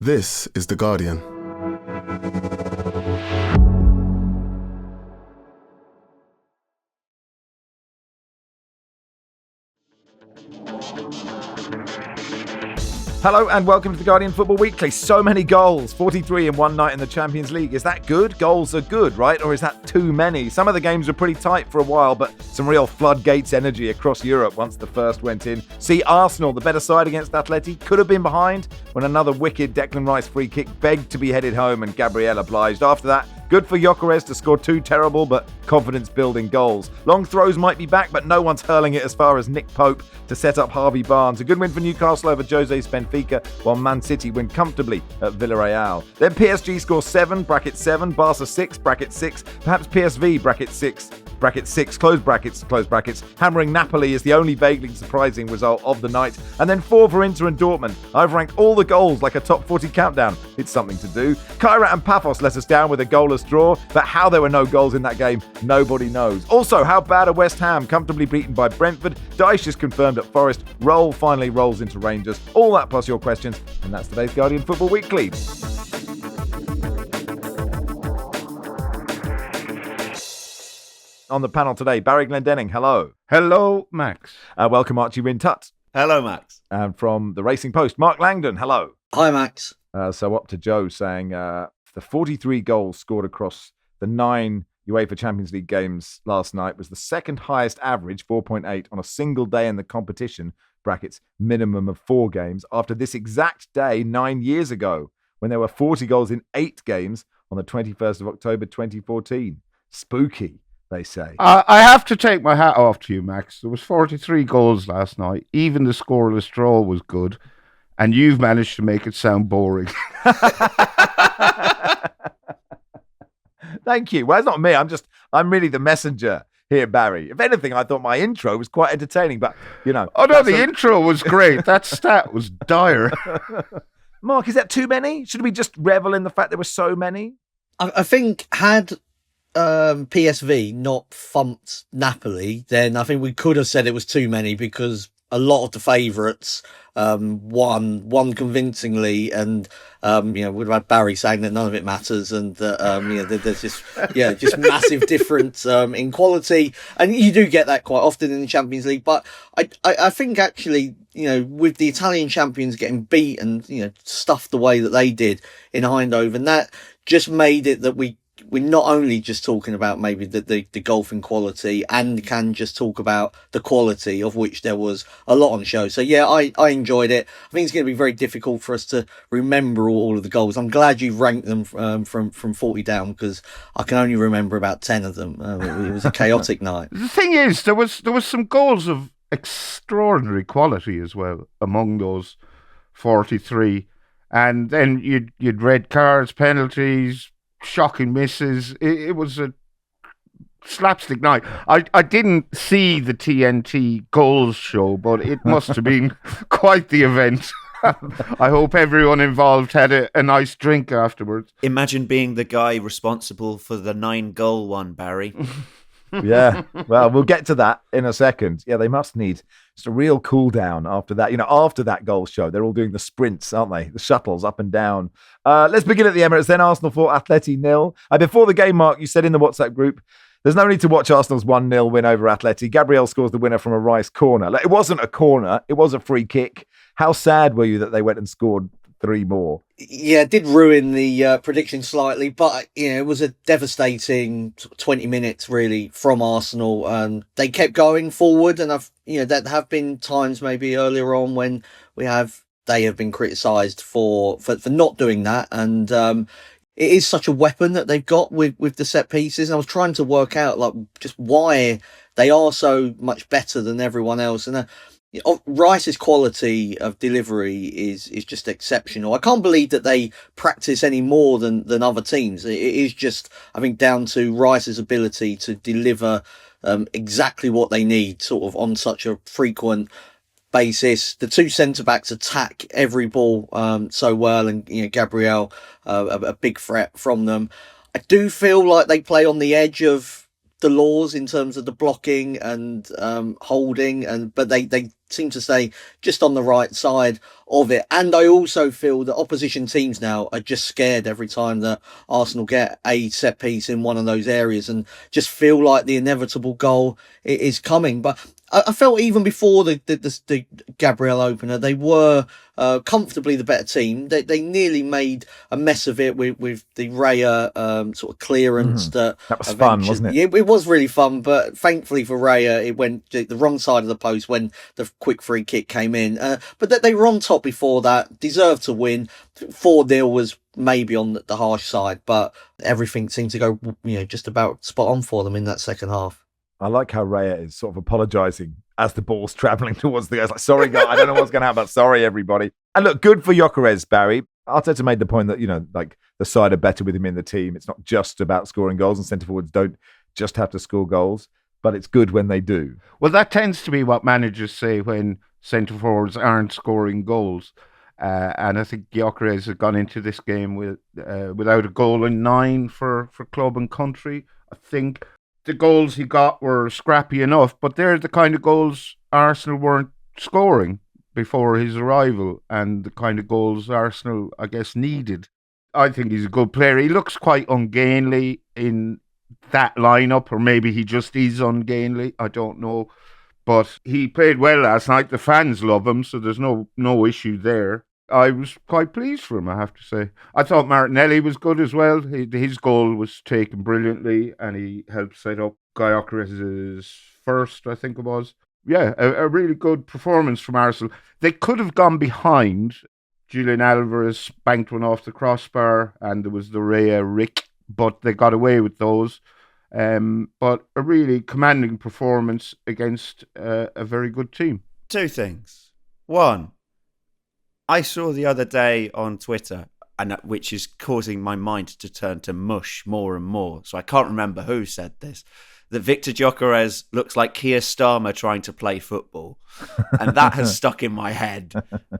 This is The Guardian. Hello and welcome to The Guardian Football Weekly. So many goals, 43 in one night in the Champions League. Is that good? Goals are good, right? Or is that too many? Some of the games were pretty tight for a while, but some real floodgates energy across Europe once the first went in. See, Arsenal, the better side against Atleti, could have been behind when another wicked Declan Rice free kick begged to be headed home and Gabriel obliged. After that, good for Gyokores to score two terrible but confidence-building goals. Long throws might be back, but no one's hurling it as far as Nick Pope to set up Harvey Barnes. A good win for Newcastle over Jose's Benfica, while Man City win comfortably at Villarreal. Then PSG scores 7, bracket 7, Barca 6, bracket 6, perhaps PSV, bracket 6, bracket 6, close brackets. Hammering Napoli is the only vaguely surprising result of the night. And then 4 for Inter and Dortmund. I've ranked all the goals like a top 40 countdown. It's something to do. Kairat and Paphos let us down with a goalless draw, but how there were no goals in that game, nobody knows. Also, how bad are West Ham, comfortably beaten by Brentford? Dyche is confirmed at Forest. Roll finally rolls into Rangers. All that plus your questions, and that's today's Guardian Football Weekly. On the panel today, Barry Glendenning, hello. Hello, Max. Welcome, Archie Rhind-Tutt. Hello, Max. And from the Racing Post, Mark Langdon, hello. Hi, Max. So up to Joe saying the 43 goals scored across the 9 UEFA Champions League games last night was the second highest average, 4.8, on a single day in the competition, brackets minimum of 4 games, after this exact day 9 years ago, when there were 40 goals in 8 games on the 21st of October 2014. Spooky, they say. I have to take my hat off to you, Max. There was 43 goals last night. Even the scoreless draw was good. And you've managed to make it sound boring. Thank you. Well, it's not me. I'm really the messenger here, Barry. If anything, I thought my intro was quite entertaining, but, you know. Oh, no, the intro was great. That stat was dire. Mark, is that too many? Should we just revel in the fact there were so many? I think had PSV not thumped Napoli, then I think we could have said it was too many, because a lot of the favourites won convincingly, and we've had Barry saying that none of it matters, and that there's just massive difference in quality, and you do get that quite often in the Champions League. But I think actually, with the Italian champions getting beat and stuffed the way that they did in Eindhoven, that just made it that we're not only just talking about maybe the golfing quality, and can just talk about the quality, of which there was a lot on show. So yeah, I enjoyed it. I think it's going to be very difficult for us to remember all of the goals. I'm glad you've ranked them from 40 down, because I can only remember about 10 of them. It was a chaotic night. The thing is, there was some goals of extraordinary quality as well among those 43. And then you'd red cards, penalties, shocking misses. It was a slapstick night. I didn't see the TNT goals show, but it must have been quite the event. I hope everyone involved had a nice drink afterwards. Imagine being the guy responsible for the 9-goal one, Barry. Yeah, well, we'll get to that in a second. Yeah, they must need just a real cool down after that. After that goal show, they're all doing the sprints, aren't they? The shuttles up and down. Let's begin at the Emirates. Then Arsenal 4, Atleti 0. Before the game, Mark, you said in the WhatsApp group, there's no need to watch Arsenal's 1-0 win over Atleti. Gabriel scores the winner from a Rice corner. It wasn't a corner, it was a free kick. How sad were you that they went and scored 3 more? Yeah, it did ruin the prediction slightly, but it was a devastating 20 minutes really from Arsenal. They kept going forward, and there have been times maybe earlier on when they have been criticised for not doing that, and it is such a weapon that they've got with the set pieces. And I was trying to work out just why they are so much better than everyone else, and Rice's quality of delivery is just exceptional. I can't believe that they practice any more than other teams. It is just, I think, down to Rice's ability to deliver exactly what they need, sort of on such a frequent basis. The 2 centre-backs attack every ball so well, and Gabriel, a big threat from them. I do feel like they play on the edge of the laws in terms of the blocking and holding, but they seem to stay just on the right side of it. And I also feel that opposition teams now are just scared every time that Arsenal get a set piece in one of those areas and just feel like the inevitable goal is coming. But I felt even before the Gabriel opener, they were comfortably the better team. They nearly made a mess of it with the Raya sort of clearance. That was fun, wasn't it? Yeah, it was really fun, but thankfully for Raya, it went the wrong side of the post when the quick free kick came in. But that they were on top before that, deserved to win. 4-0 was maybe on the harsh side, but everything seemed to go just about spot on for them in that second half. I like how Raya is sort of apologising as the ball's travelling towards the guys. Like, sorry, guys, I don't know what's going to happen, but sorry, everybody. And look, good for Gyokores, Barry. Arteta made the point that, like the side are better with him in the team. It's not just about scoring goals, and centre forwards don't just have to score goals, but it's good when they do. Well, that tends to be what managers say when centre forwards aren't scoring goals. And I think Gyokores has gone into this game without a goal in 9 for club and country. I think the goals he got were scrappy enough, but they're the kind of goals Arsenal weren't scoring before his arrival, and the kind of goals Arsenal, I guess, needed. I think he's a good player. He looks quite ungainly in that lineup, or maybe he just is ungainly. I don't know. But he played well last night. The fans love him, so there's no issue there. I was quite pleased for him, I have to say. I thought Martinelli was good as well. His goal was taken brilliantly, and he helped set up Gyokores' first, I think it was. Yeah, a really good performance from Arsenal. They could have gone behind. Julian Alvarez banked one off the crossbar, and there was the Raya Rick, but they got away with those. But a really commanding performance against a very good team. 2 things. 1, I saw the other day on Twitter, and which is causing my mind to turn to mush more and more, so I can't remember who said this, that Victor Gyokores looks like Keir Starmer trying to play football. And that has stuck in my head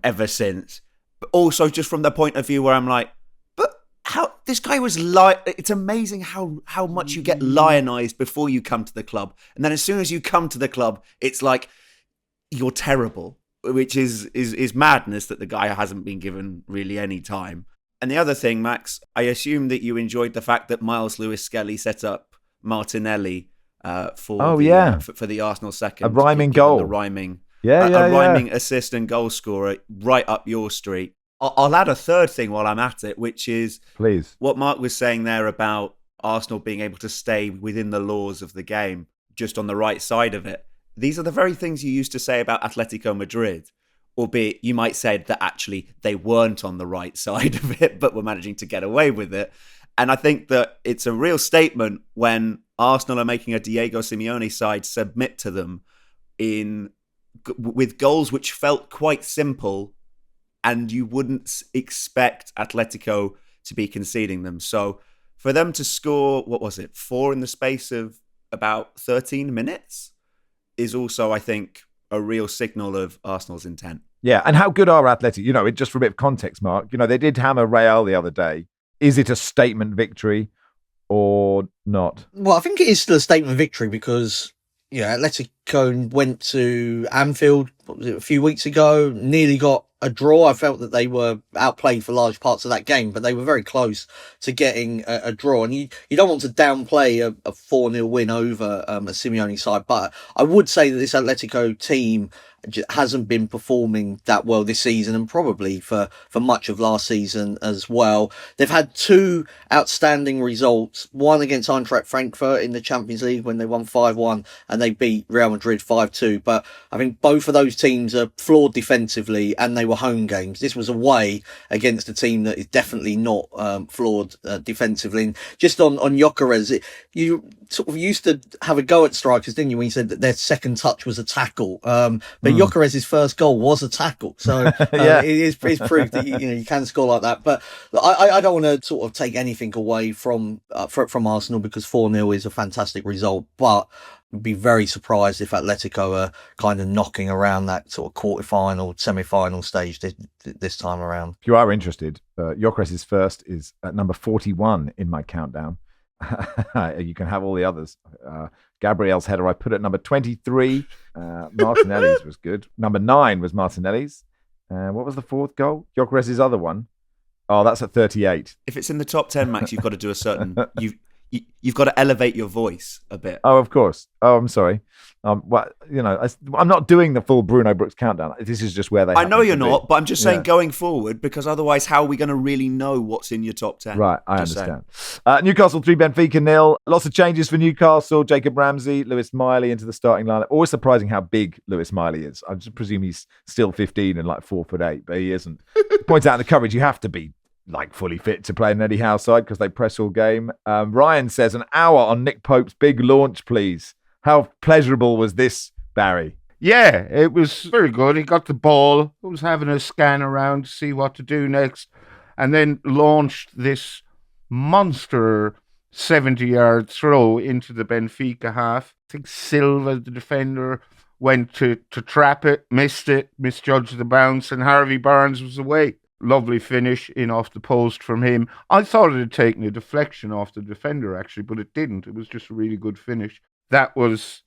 ever since. But also just from the point of view where I'm like, but how this guy was it's amazing how much you get lionized before you come to the club. And then as soon as you come to the club, it's like you're terrible, which is madness that the guy hasn't been given really any time. And the other thing, Max, I assume that you enjoyed the fact that Miles Lewis-Skelly set up Martinelli for the Arsenal second. A rhyming goal. A rhyming rhyming assist and goal scorer right up your street. I'll add a third thing while I'm at it, which is please what Mark was saying there about Arsenal being able to stay within the laws of the game, just on the right side of it. These are the very things you used to say about Atletico Madrid, albeit you might say that actually they weren't on the right side of it, but were managing to get away with it. And I think that it's a real statement when Arsenal are making a Diego Simeone side submit to them with goals which felt quite simple, and you wouldn't expect Atletico to be conceding them. So for them to score, 4 in the space of about 13 minutes is also, I think, a real signal of Arsenal's intent. Yeah, and how good are Atletico? Just for a bit of context, Mark, they did hammer Real the other day. Is it a statement victory or not? Well, I think it is still a statement victory because, Atletico went to Anfield a few weeks ago, nearly got a draw. I felt that they were outplayed for large parts of that game, but they were very close to getting a draw. And you don't want to downplay a 4-0 win over a Simeone side, but I would say that this Atletico team hasn't been performing that well this season, and probably for much of last season as well. They've had 2 outstanding results, one against Eintracht Frankfurt in the Champions League when they won 5-1 and they beat Real Madrid 5-2. But I think both of those teams are flawed defensively, and they were home games. This was away against a team that is definitely not flawed defensively. And just on Gyokores, you sort of used to have a go at strikers, didn't you, when you said that their second touch was a tackle. But Gyokores' first goal was a tackle. So it is proof that you can score like that. But I don't want to sort of take anything away from Arsenal, because 4-0 is a fantastic result. But I'd be very surprised if Atletico are kind of knocking around that sort of quarter-final, semi-final stage this time around. If you are interested, Gyokores' first is at number 41 in my countdown. You can have all the others. Gabriel's header I put at number 23. Martinelli's was good. Number 9 was Martinelli's. What was the fourth goal? Gyokores' other one. Oh, that's at 38. If it's in the top 10, Max, you've got to do a certain... You've got to elevate your voice a bit. Oh, of course. Oh, I'm sorry. I'm not doing the full Bruno Brooks countdown. This is just where they. I know you're not, but I'm just saying going forward, because otherwise, how are we going to really know what's in your top 10? Right, I understand. Newcastle 3, Benfica 0. Lots of changes for Newcastle. Jacob Ramsey, Lewis Miley into the starting lineup. Always surprising how big Lewis Miley is. I just presume he's still 15 and like 4'8", but he isn't. Points out in the coverage, you have to be like fully fit to play in Eddie Howe's side because they press all game. Ryan says, an hour on Nick Pope's big launch, please. How pleasurable was this, Barry? Yeah, it was very good. He got the ball, was having a scan around to see what to do next, and then launched this monster 70-yard throw into the Benfica half. I think Silva, the defender, went to trap it, misjudged the bounce, and Harvey Barnes was away. Lovely finish in off the post from him. I thought it had taken a deflection off the defender, actually, but it didn't. It was just a really good finish. That was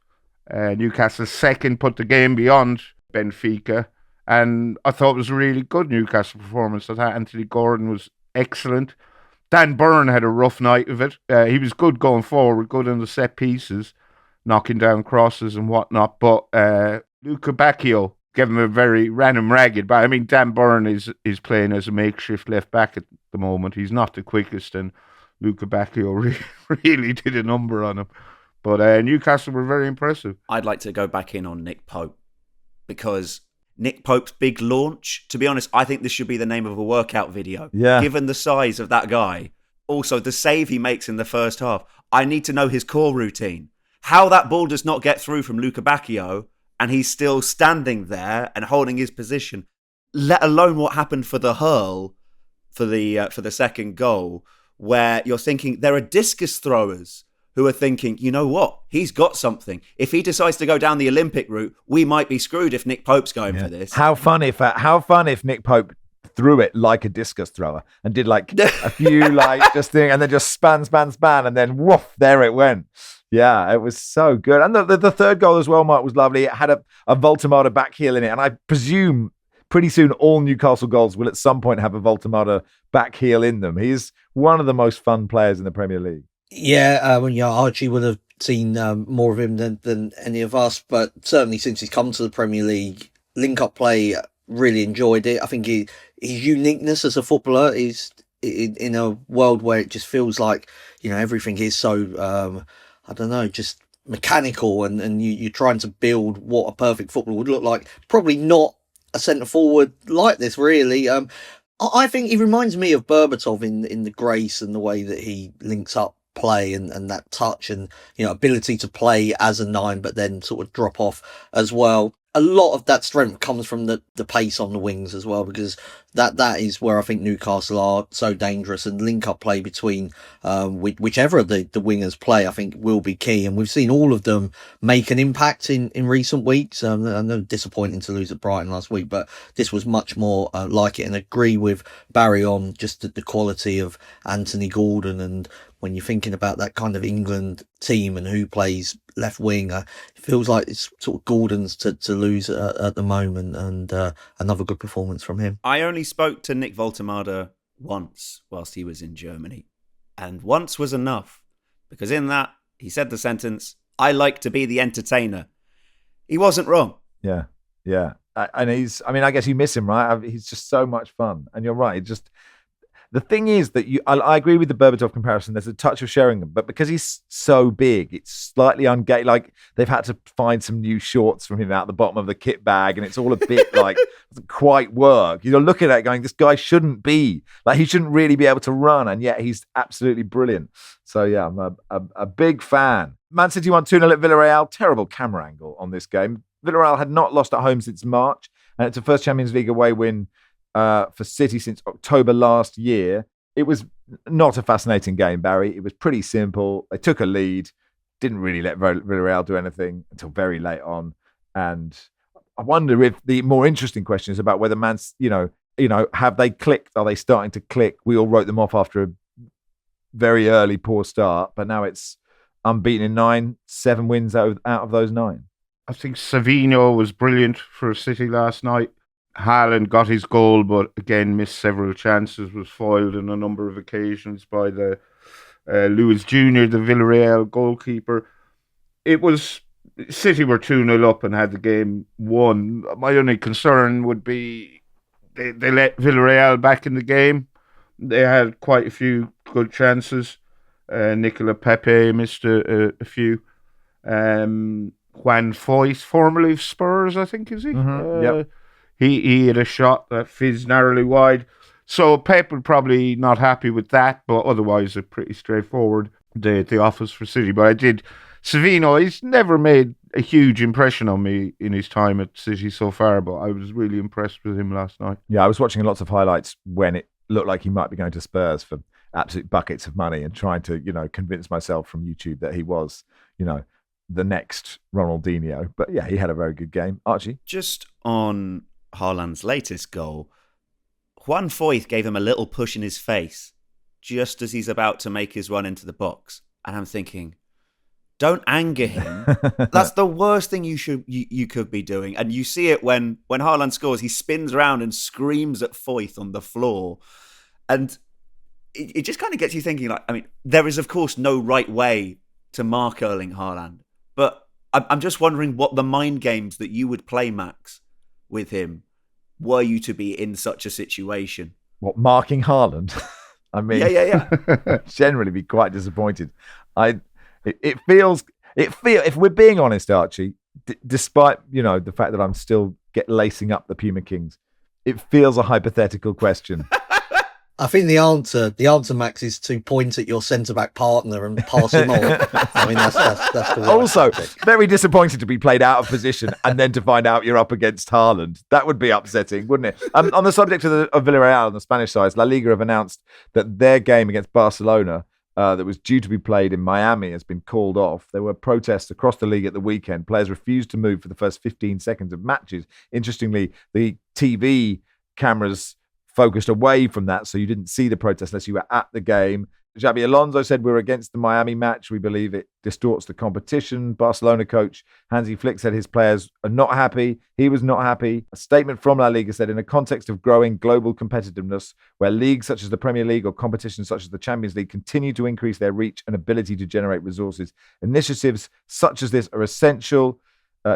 Newcastle's second, put the game beyond Benfica. And I thought it was a really good Newcastle performance. I thought Anthony Gordon was excellent. Dan Burn had a rough night of it. He was good going forward, good on the set pieces, knocking down crosses and whatnot. But Luca Bacchio gave him a very random ragged. But I mean, Dan Burn is playing as a makeshift left back at the moment. He's not the quickest, and Luca Bacchio really did a number on him. But Newcastle were very impressive. I'd like to go back in on Nick Pope, because Nick Pope's big launch, to be honest, I think this should be the name of a workout video. Yeah. Given the size of that guy. Also, the save he makes in the first half. I need to know his core routine. How that ball does not get through from Luca Bacchio and he's still standing there and holding his position, let alone what happened for the hurl for the second goal, where you're thinking there are discus throwers who are thinking, you know what, he's got something. If he decides to go down the Olympic route, we might be screwed if Nick Pope's going for this. How fun if Nick Pope threw it like a discus thrower and did like a few and then just span, and then woof, there it went. Yeah, it was so good. And the third goal as well, Mark, was lovely. It had a Voltemada back heel in it. And I presume pretty soon all Newcastle goals will at some point have a Voltemada back heel in them. He's one of the most fun players in the Premier League. Yeah, Archie would have seen more of him than any of us. But certainly since he's come to the Premier League, link-up play, really enjoyed it. I think his uniqueness as a footballer is in a world where it just feels like, everything is so... I don't know, just mechanical, and you're trying to build what a perfect footballer would look like. Probably not a centre forward like this, really. I think he reminds me of Berbatov in the grace and the way that he links up play and that touch and ability to play as a 9 but then sort of drop off as well. A lot of that strength comes from the pace on the wings as well, because that is where I think Newcastle are so dangerous, and link-up play between whichever the wingers play, I think, will be key. And we've seen all of them make an impact in recent weeks. I know disappointing to lose at Brighton last week, but this was much more like it, and agree with Barry on just the quality of Anthony Gordon. And when you're thinking about that kind of England team and who plays left wing, it feels like it's sort of Gordon's to lose at the moment, and another good performance from him. I only spoke to Nick Voltemada once whilst he was in Germany, and once was enough, because in that he said the sentence, "I like to be the entertainer." He wasn't wrong. Yeah. And I guess you miss him, right? He's just so much fun. And you're right. The thing is that I agree with the Berbatov comparison. There's a touch of sharing them, but because he's so big, it's slightly ungay. Like they've had to find some new shorts from him out the bottom of the kit bag, and it's all a bit like doesn't quite work. You're looking at it going, this guy shouldn't be like, he shouldn't really be able to run, and yet he's absolutely brilliant. So yeah, I'm a big fan. Man City won 2-0 at Villarreal. Terrible camera angle on this game. Villarreal had not lost at home since March, and it's a first Champions League away win for City since October last year. It was not a fascinating game, Barry. It was pretty simple. They took a lead, didn't really let Villarreal do anything until very late on. And I wonder if the more interesting question is about whether have they clicked? Are they starting to click? We all wrote them off after very early poor start, but now it's unbeaten in 9, 7 wins out of those 9. I think Savino was brilliant for City last night. Haaland got his goal, but again missed several chances, was foiled on a number of occasions by the Luis Jr., the Villarreal goalkeeper. City were 2-0 up and had the game won. My only concern would be they let Villarreal back in the game. They had quite a few good chances. Nicola Pepe missed a few. Juan Foyth, formerly of Spurs, I think, is he? Yep. He had a shot that fizzed narrowly wide. So Pep was probably not happy with that, but otherwise a pretty straightforward day at the office for City. But Savino, he's never made a huge impression on me in his time at City so far, but I was really impressed with him last night. Yeah, I was watching lots of highlights when it looked like he might be going to Spurs for absolute buckets of money and trying to, convince myself from YouTube that he was, the next Ronaldinho. But yeah, he had a very good game. Archie? Just on Haaland's latest goal, Juan Foyth gave him a little push in his face just as he's about to make his run into the box. And I'm thinking, don't anger him. That's the worst thing you could be doing. And you see it when Haaland scores, he spins around and screams at Foyth on the floor. And it just kind of gets you thinking, there is, of course, no right way to mark Erling Haaland. But I'm just wondering what the mind games that you would play, Max, with him, were you to be in such a situation. What, marking Haaland? I mean, yeah. Generally be quite disappointed. It feels, if we're being honest, Archie, despite, the fact that I'm still lacing up the Puma Kings, it feels a hypothetical question. I think the answer, Max, is to point at your centre-back partner and pass him on. I mean, that's the right Also, tactic. very disappointed to be played out of position and then to find out you're up against Haaland. That would be upsetting, wouldn't it? On the subject of Villarreal on the Spanish side, La Liga have announced that their game against Barcelona that was due to be played in Miami has been called off. There were protests across the league at the weekend. Players refused to move for the first 15 seconds of matches. Interestingly, the TV cameras focused away from that, so you didn't see the protest unless you were at the game. Xabi Alonso said, we're against the Miami match. We believe it distorts the competition. Barcelona coach Hansi Flick said his players are not happy. He was not happy. A statement from La Liga said, in a context of growing global competitiveness, where leagues such as the Premier League or competitions such as the Champions League continue to increase their reach and ability to generate resources, initiatives such as this are essential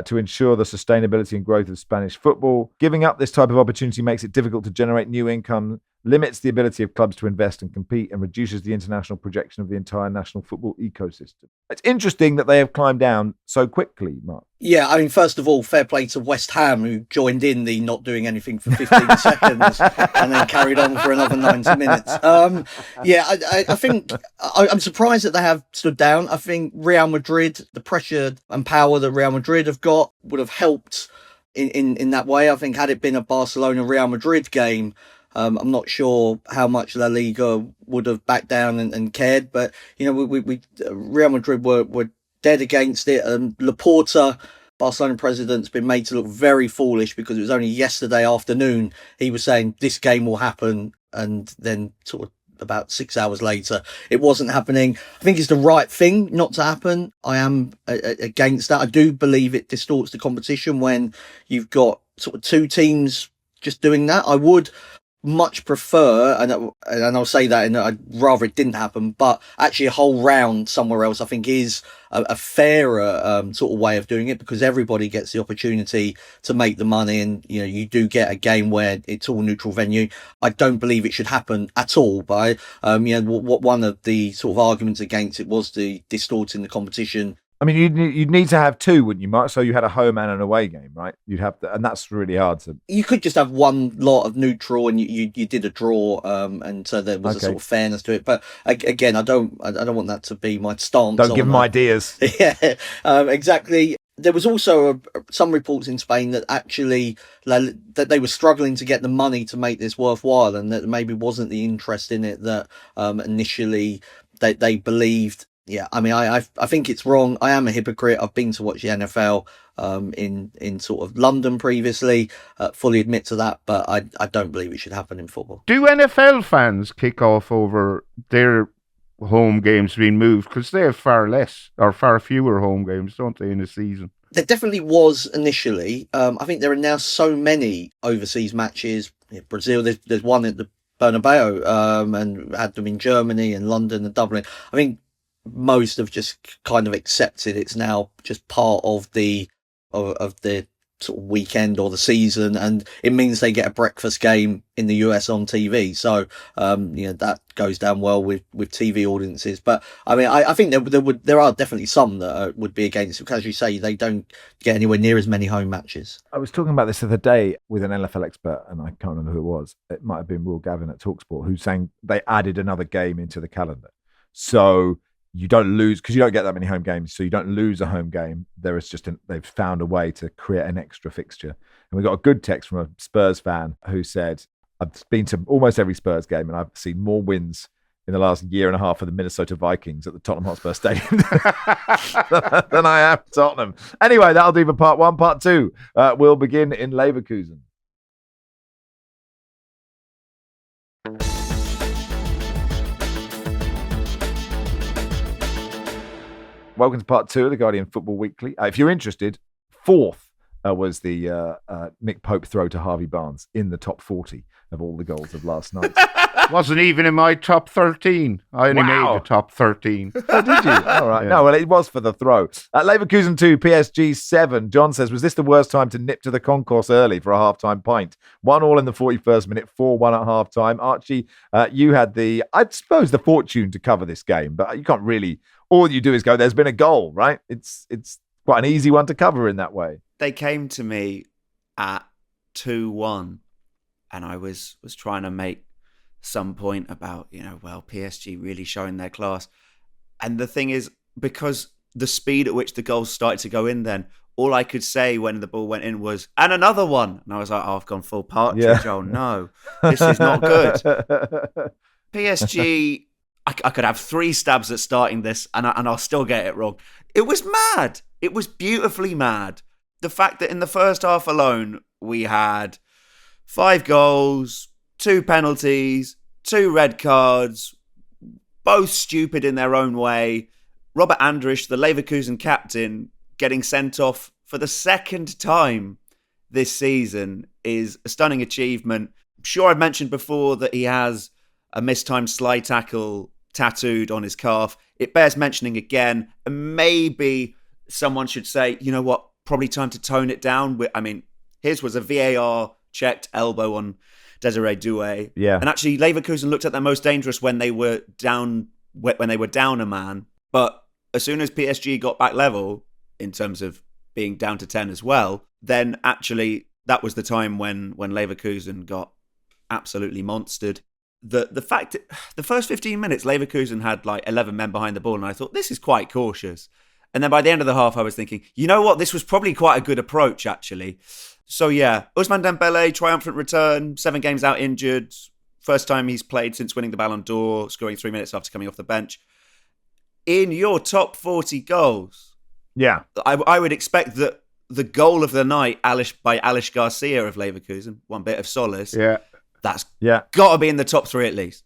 to ensure the sustainability and growth of Spanish football. Giving up this type of opportunity makes it difficult to generate new income, limits the ability of clubs to invest and compete, and reduces the international projection of the entire national football ecosystem. It's interesting that they have climbed down so quickly, Mark. Yeah, I mean, first of all, fair play to West Ham, who joined in the not doing anything for 15 seconds and then carried on for another 90 minutes. I think I'm surprised that they have stood down. I think Real Madrid, the pressure and power that Real Madrid have got would have helped in that way. I think had it been a Barcelona-Real Madrid game, I'm not sure how much La Liga would have backed down and cared, but we Real Madrid were dead against it. Laporta, Barcelona president's been made to look very foolish because it was only yesterday afternoon he was saying this game will happen, and then sort of about 6 hours later it wasn't happening. I think it's the right thing not to happen. I am against that. I do believe it distorts the competition when you've got sort of two teams just doing that. I would much prefer, and I'll say that, and I'd rather it didn't happen, but actually a whole round somewhere else I think is a fairer sort of way of doing it, because everybody gets the opportunity to make the money, and you do get a game where it's all neutral venue. I don't believe it should happen at all, but what one of the sort of arguments against it was the distorting the competition. I mean, you'd need to have two, wouldn't you, Mark? So you had a home and an away game, right? You'd have to, and that's really hard to. You could just have one lot of neutral, and you did a draw, and so there was a sort of fairness to it. But again, I don't want that to be my stance. Don't give them ideas. Yeah, exactly. There was also some reports in Spain that actually that they were struggling to get the money to make this worthwhile, and that maybe wasn't the interest in it that initially they believed. Yeah, I mean, I think it's wrong. I am a hypocrite. I've been to watch the NFL in sort of London previously. Fully admit to that, but I don't believe it should happen in football. Do NFL fans kick off over their home games being moved, because they have far fewer home games, don't they, in a season? There definitely was initially. I think there are now so many overseas matches. Brazil, there's one at the Bernabeu, and had them in Germany and London and Dublin. I think most have just kind of accepted it's now just part of the sort of weekend or the season, and it means they get a breakfast game in the US on TV. So that goes down well with TV audiences. But I mean, I think there are definitely some that would be against it, because, as you say, they don't get anywhere near as many home matches. I was talking about this the other day with an NFL expert, and I can't remember who it was. It might have been Will Gavin at TalkSport, who's saying they added another game into the calendar. So you don't lose, because you don't get that many home games, so you don't lose a home game. There is just they've found a way to create an extra fixture. And we got a good text from a Spurs fan who said, I've been to almost every Spurs game and I've seen more wins in the last year and a half for the Minnesota Vikings at the Tottenham Hotspur Stadium than I have Tottenham. Anyway, that'll do for part one. Part two will begin in Leverkusen. Welcome to part two of the Guardian Football Weekly. If you're interested, fourth was the Nick Pope throw to Harvey Barnes in the top 40 of all the goals of last night. Wasn't even in my top 13. I only made the top 13. Oh, did you? All right. Yeah. No, well, it was for the throw. Leverkusen 2, PSG 7. John says, was this the worst time to nip to the concourse early for a half-time pint? 1-1 in the 41st minute, 4-1 at half-time. Archie, you had the fortune to cover this game, but you can't really... All you do is go, there's been a goal, right? It's quite an easy one to cover in that way. They came to me at 2-1, and I was trying to make some point about, PSG really showing their class. And the thing is, because the speed at which the goals started to go in then, all I could say when the ball went in was, and another one. And I was like, I've gone full partridge. Yeah. Oh, no, this is not good. PSG... I could have 3 stabs at starting this and I'll still get it wrong. It was mad. It was beautifully mad. The fact that in the first half alone, we had 5 goals, 2 penalties, 2 red cards, both stupid in their own way. Robert Andrich, the Leverkusen captain, getting sent off for the second time this season is a stunning achievement. I'm sure I've mentioned before that he has a mistimed slide tackle tattooed on his calf. It bears mentioning again, and maybe someone should say, you know what, probably time to tone it down. I mean, his was a VAR checked elbow on Desiree Doué. Yeah. And actually, Leverkusen looked at their most dangerous when they were down a man. But as soon as PSG got back level, in terms of being down to 10 as well, then actually that was the time when Leverkusen got absolutely monstered. The fact that the first 15 minutes, Leverkusen had like 11 men behind the ball, and I thought, this is quite cautious. And then by the end of the half, I was thinking, you know what, this was probably quite a good approach, actually. So yeah, Ousmane Dembele, triumphant return, 7 games out injured. First time he's played since winning the Ballon d'Or, scoring 3 minutes after coming off the bench. In your top 40 goals, yeah, I would expect that the goal of the night, by Alish Garcia of Leverkusen, one bit of solace. Yeah. That's got to be in the top 3 at least.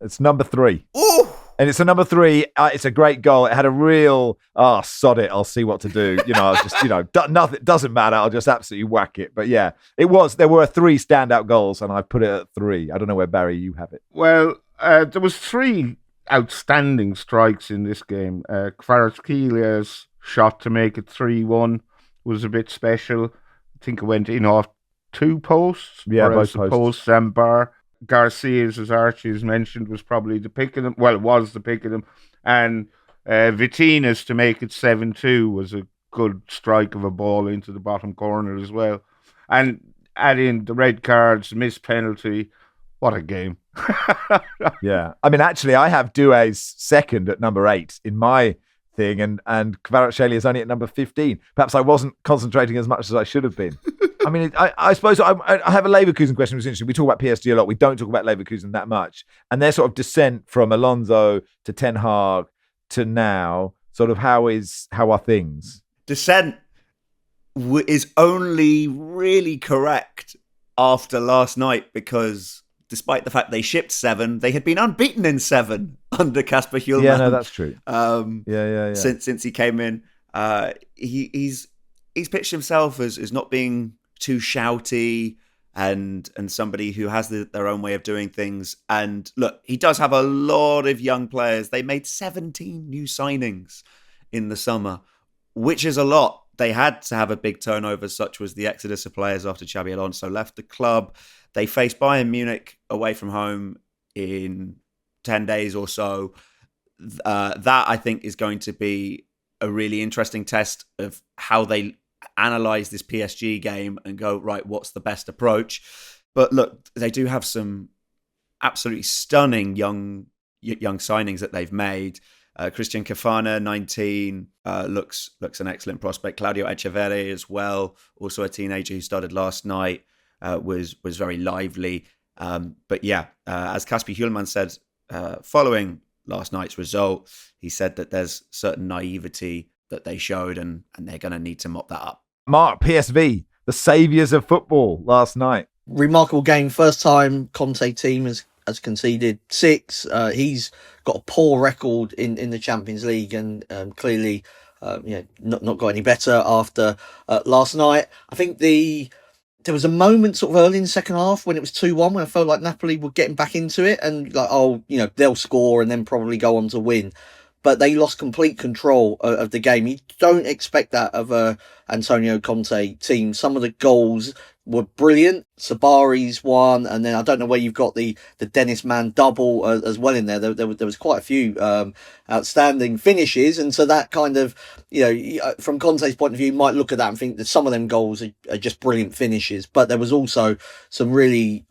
It's number 3. Ooh! And it's a number 3. It's a great goal. It had a real, sod it, I'll see what to do. I was just, nothing, doesn't matter. I'll just absolutely whack it. But yeah, there were 3 standout goals, and I put it at 3. I don't know where, Barry, you have it. Well, there was 3 outstanding strikes in this game. Kvaratskhelia shot to make it 3-1 was a bit special. I think it went in off 2 posts. Yeah, both posts and bar. Garcia's, as Archie has mentioned, was probably the pick of them. Well, it was the pick of them. And Vitina's to make it 7-2 was a good strike of a ball into the bottom corner as well. And add in the red cards, missed penalty. What a game. Yeah. I mean, actually, I have Doué's second at number 8 in my thing, and Kvaratskhelia is only at number 15. Perhaps I wasn't concentrating as much as I should have been. I mean, I suppose I have a Leverkusen question, which is interesting. We talk about PSG a lot. We don't talk about Leverkusen that much. And their sort of descent from Alonso to Ten Hag to now, sort of how are things? Descent is only really correct after last night, because despite the fact they shipped 7, they had been unbeaten in 7 under Kasper Hjulmand. Yeah, no, that's true. Yeah. Since he came in, he's pitched himself as not being too shouty and somebody who has their own way of doing things. And look, he does have a lot of young players. They made 17 new signings in the summer, which is a lot. They had to have a big turnover, such was the exodus of players after Xabi Alonso left the club. They faced Bayern Munich away from home in 10 days or so. That, I think, is going to be a really interesting test of how they analyze this PSG game and go, right, what's the best approach? But look, they do have some absolutely stunning young signings that they've made. Christian Cafana, 19, looks an excellent prospect. Claudio Echeverri as well, also a teenager who started last night, was very lively. But yeah, as Kasper Hjulmand said, following last night's result, he said that there's certain naivety that they showed, and they're going to need to mop that up. Mark, PSV, the saviours of football last night. Remarkable game. First time Conte team has conceded 6. He's got a poor record in the Champions League, and clearly not got any better after last night. I think there was a moment sort of early in the second half when it was 2-1, when I felt like Napoli were getting back into it and like, they'll score and then probably go on to win. But they lost complete control of the game. You don't expect that of a Antonio Conte team. Some of the goals were brilliant. Sabari's one, and then I don't know where you've got the Dennis Mann double as well in there. There was quite a few outstanding finishes, and so that kind of, from Conte's point of view, you might look at that and think that some of them goals are just brilliant finishes. But there was also some really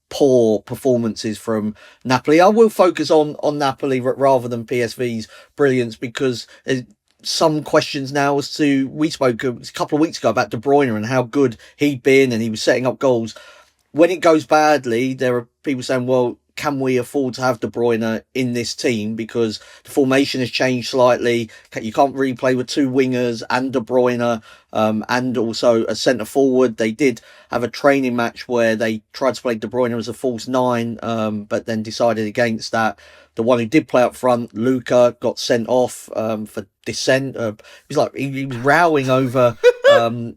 poor performances from Napoli. I will focus on Napoli rather than PSV's brilliance, because some questions now as to, we spoke a couple of weeks ago about De Bruyne and how good he'd been and he was setting up goals. When it goes badly, there are people saying, well, can we afford to have De Bruyne in this team, because the formation has changed slightly. You can't really play with 2 wingers and De Bruyne and also a centre forward. They did have a training match where they tried to play De Bruyne as a false 9, but then decided against that. The one who did play up front, Luca, got sent off for dissent. He was rowing over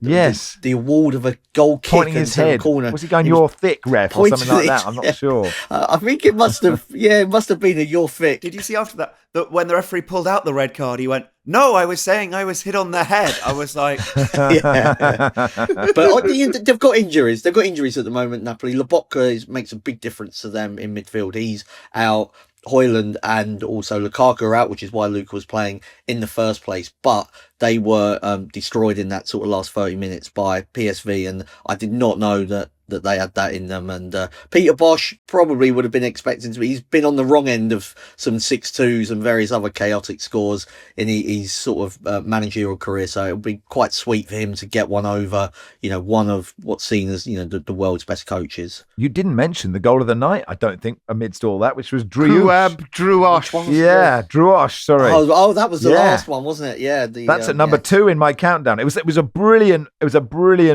yes, the award of a goal kick, pointing his head. Corner. Was he going, "You're thick, ref," or something like that? I'm not sure. I think it must have. It must have been a "you're thick." Did you see after that when the referee pulled out the red card, he went, "No, I was saying I was hit on the head." I was like, yeah. But they've got injuries. They've got injuries at the moment. Napoli. Lobotka makes a big difference to them in midfield. He's out. Højlund and also Lukaku are out, which is why Luka was playing in the first place. But they were destroyed in that sort of last 30 minutes by PSV, and I did not know that they had that in them. And Peter Bosz probably would have been expecting to be. He's been on the wrong end of some 6-2s and various other chaotic scores in his sort of managerial career. So it'll be quite sweet for him to get one over, one of what's seen as, the world's best coaches. You didn't mention the goal of the night, I don't think, amidst all that, which was Druosh. Yeah, Druosh, sorry. Oh, that was the last one, wasn't it? Yeah. That's at number 2 in my countdown. It was a brilliant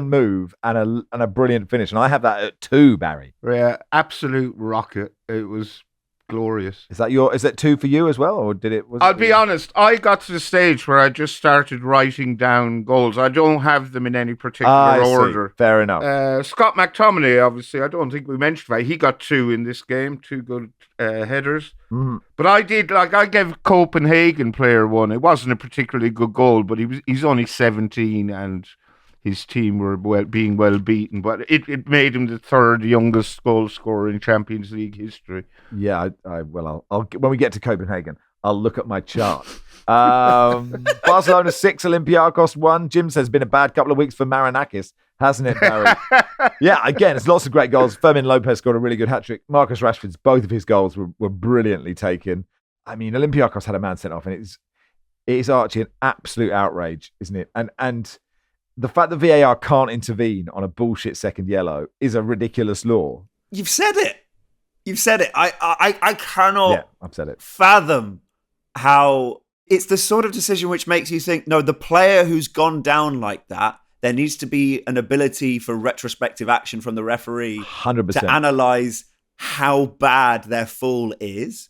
move and a brilliant finish. And I have that at 2, Barry. Yeah, absolute rocket. It was glorious. Is that 2 for you as well, or did it? I'll be honest. I got to the stage where I just started writing down goals. I don't have them in any particular order. Fair enough. Scott McTominay, obviously, I don't think we mentioned that. He got 2 in this game, 2 good headers. Mm. But I gave Copenhagen player 1. It wasn't a particularly good goal, but he's only 17 and his team were being well beaten, but it made him the 3rd youngest goal scorer in Champions League history. Yeah, I'll when we get to Copenhagen, I'll look at my chart. Barcelona 6, Olympiacos 1. Jim says it's been a bad couple of weeks for Marinakis, hasn't it, Barry? Yeah, again, it's lots of great goals. Fermin Lopez scored a really good hat-trick. Marcus Rashford's, both of his goals were brilliantly taken. I mean, Olympiacos had a man sent off, and it is, Archie, an absolute outrage, isn't it? And the fact that VAR can't intervene on a bullshit second yellow is a ridiculous law. You've said it. I cannot I've said it. fathom how it's the sort of decision which makes you think, no, the player who's gone down like that, there needs to be an ability for retrospective action from the referee 100%. to analyse how bad their fall is.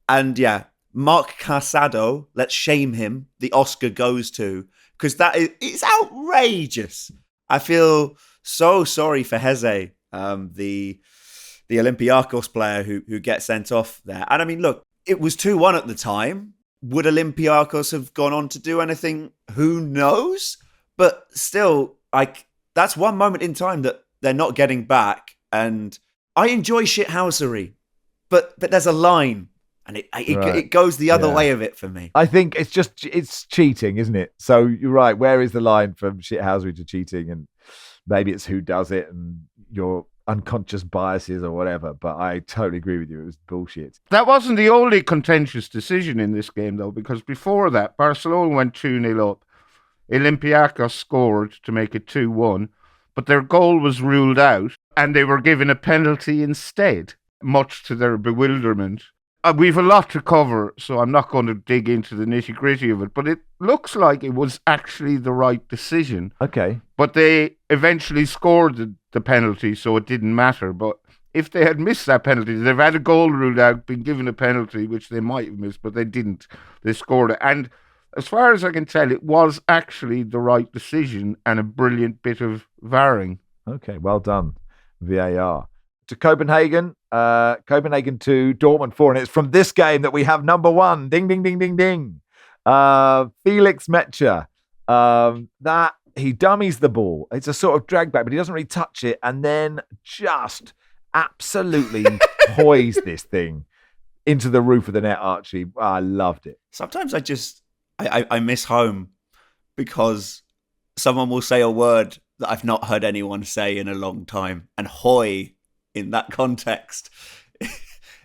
And yeah, Mark Casado, let's shame him. The Oscar goes to, because it's outrageous. I feel so sorry for Heze, the Olympiacos player who gets sent off there. And I mean, look, it was 2-1 at the time. Would Olympiacos have gone on to do anything? Who knows? But still, that's one moment in time that they're not getting back. And I enjoy shithousery, but there's a line. And it goes the other way of it for me. I think it's cheating, isn't it? So you're right. Where is the line from shithousery to cheating? And maybe it's who does it and your unconscious biases or whatever. But I totally agree with you. It was bullshit. That wasn't the only contentious decision in this game, though, because before that, Barcelona went 2-0 up. Olympiacos scored to make it 2-1, but their goal was ruled out and they were given a penalty instead, much to their bewilderment. We've a lot to cover, so I'm not going to dig into the nitty-gritty of it, but it looks like it was actually the right decision. Okay. But they eventually scored the penalty, so it didn't matter. But if they had missed that penalty, they've had a goal ruled out, been given a penalty, which they might have missed, but they didn't. They scored it. And as far as I can tell, it was actually the right decision and a brilliant bit of VARing. Okay, well done, VAR. To Copenhagen, Copenhagen 2, Dortmund 4, and it's from this game that we have number one. Ding, ding, ding, ding, ding. Felix Metscher, that he dummies the ball. It's a sort of drag back, but he doesn't really touch it, and then just absolutely poise this thing into the roof of the net, Archie. I loved it. Sometimes I miss home because someone will say a word that I've not heard anyone say in a long time, and hoy in that context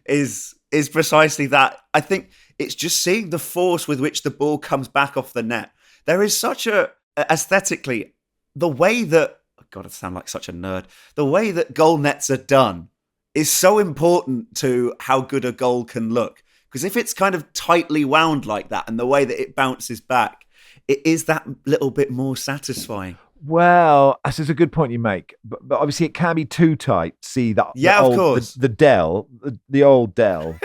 is precisely that. I think it's just seeing the force with which the ball comes back off the net. There is such aesthetically, the way that, God, I sound like such a nerd. The way that goal nets are done is so important to how good a goal can look. Because if it's kind of tightly wound like that and the way that it bounces back, it is that little bit more satisfying. Well, this is a good point you make, but obviously it can be too tight. See that? Yeah, of course. The old Dell,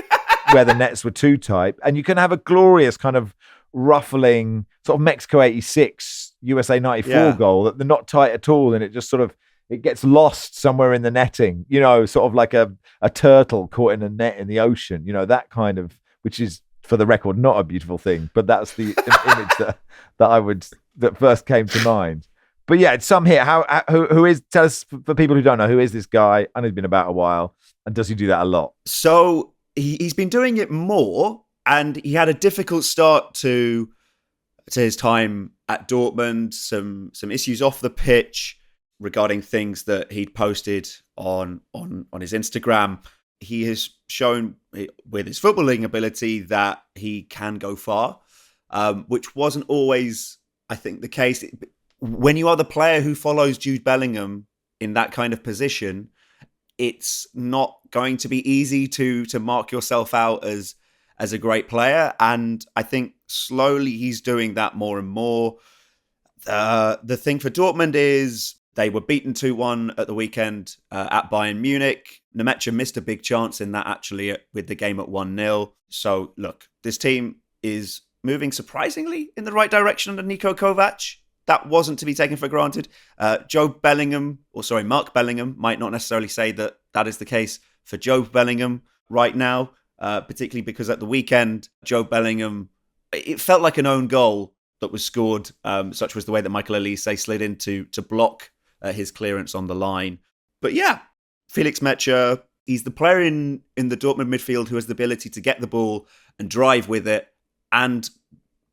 where the nets were too tight, and you can have a glorious kind of ruffling sort of Mexico '86, USA '94 goal that they're not tight at all, and it just sort of it gets lost somewhere in the netting. You know, sort of like a turtle caught in a net in the ocean. You know, that kind of, which is, for the record, not a beautiful thing, but that's the image that first came to mind. But yeah, it's some here. Who is? Tell us, for people who don't know, who is this guy? I know he's been about a while, and does he do that a lot? So he's been doing it more, and he had a difficult start to his time at Dortmund. Some issues off the pitch regarding things that he'd posted on his Instagram. He has shown with his footballing ability that he can go far, which wasn't always, I think, the case. When you are the player who follows Jude Bellingham in that kind of position, it's not going to be easy to mark yourself out as a great player. And I think slowly he's doing that more and more. The thing for Dortmund is they were beaten 2-1 at the weekend at Bayern Munich. Nemetcha missed a big chance in that, actually, with the game at 1-0. So, look, this team is moving surprisingly in the right direction under Niko Kovac. That wasn't to be taken for granted. Mark Bellingham might not necessarily say that is the case for Joe Bellingham right now, particularly because at the weekend, Joe Bellingham, it felt like an own goal that was scored. Such was the way that Michael Elise slid in to block his clearance on the line. But yeah, Felix Metscher, he's the player in the Dortmund midfield who has the ability to get the ball and drive with it and